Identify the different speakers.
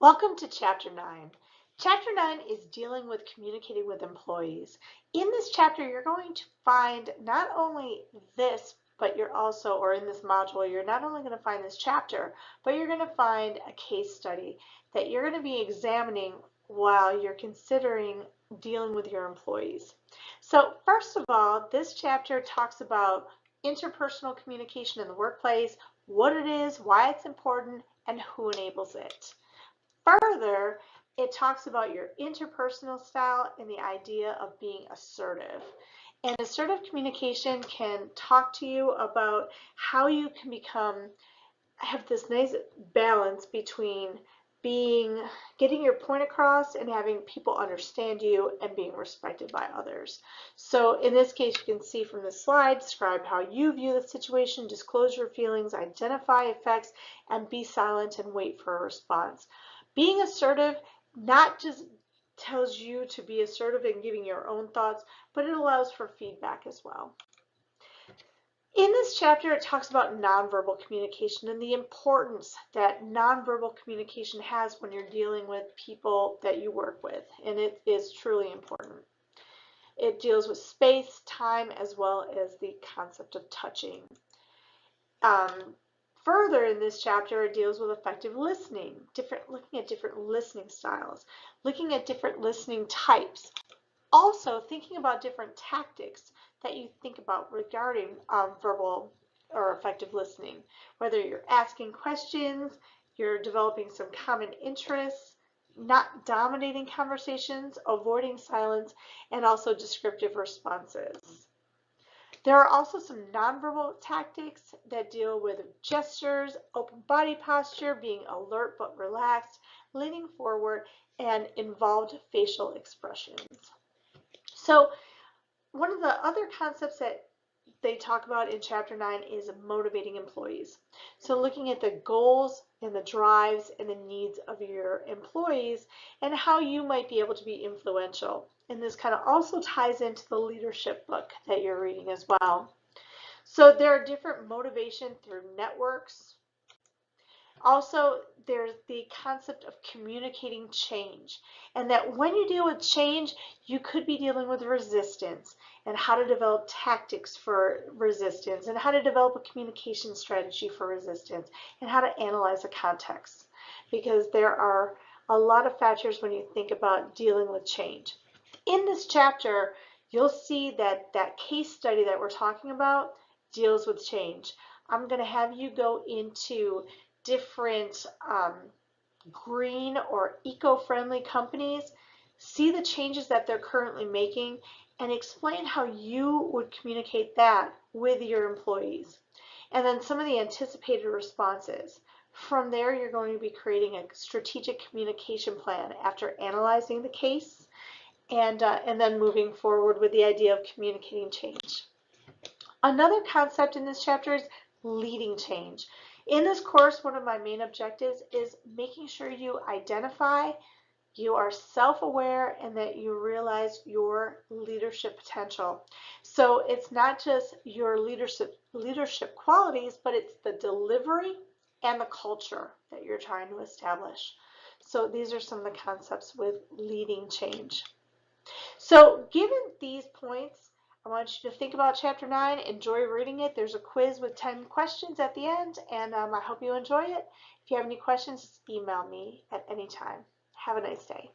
Speaker 1: Welcome to Chapter 9. Chapter 9 is dealing with communicating with employees. In this chapter, you're going to find not only this, but you're also, or in this module, you're not only going to find this chapter, but you're going to find a case study that you're going to be examining while you're considering dealing with your employees. So first of all, this chapter talks about interpersonal communication in the workplace, what it is, why it's important, and who enables it. Further, it talks about your interpersonal style and the idea of being assertive. And assertive communication can talk to you about how you can have this nice balance between getting your point across and having people understand you and being respected by others. So in this case, you can see from the slide, describe how you view the situation, disclose your feelings, identify effects, and be silent and wait for a response. Being assertive not just tells you to be assertive in giving your own thoughts, but it allows for feedback as well. In this chapter, it talks about nonverbal communication and the importance that nonverbal communication has when you're dealing with people that you work with, and it is truly important. It deals with space, time, as well as the concept of touching. Further in this chapter, it deals with effective listening, looking at different listening styles, looking at different listening types. Also, thinking about different tactics that you think about regarding verbal or effective listening, whether you're asking questions, you're developing some common interests, not dominating conversations, avoiding silence, and also descriptive responses. There are also some nonverbal tactics that deal with gestures, open body posture, being alert but relaxed, leaning forward, and involved facial expressions. So one of the other concepts that they talk about in Chapter 9 is motivating employees. So looking at the goals and the drives and the needs of your employees and how you might be able to be influential. And this kind of also ties into the leadership book that you're reading as well. So there are different motivation through networks. Also, there's the concept of communicating change, and that when you deal with change, you could be dealing with resistance and how to develop tactics for resistance and how to develop a communication strategy for resistance and how to analyze the context, because there are a lot of factors when you think about dealing with change. In this chapter, you'll see that that case study that we're talking about deals with change. I'm going to have you go into different green or eco-friendly companies, see the changes that they're currently making, and explain how you would communicate that with your employees. And then some of the anticipated responses. From there, you're going to be creating a strategic communication plan after analyzing the case and then moving forward with the idea of communicating change. Another concept in this chapter is leading change. In this course, one of my main objectives is making sure you identify, you are self-aware, and that you realize your leadership potential. So it's not just your leadership qualities, but it's the delivery and the culture that you're trying to establish. So these are some of the concepts with leading change. So given these points, I want you to think about Chapter 9, enjoy reading it. There's a quiz with 10 questions at the end, and I hope you enjoy it. If you have any questions, just email me at any time. Have a nice day.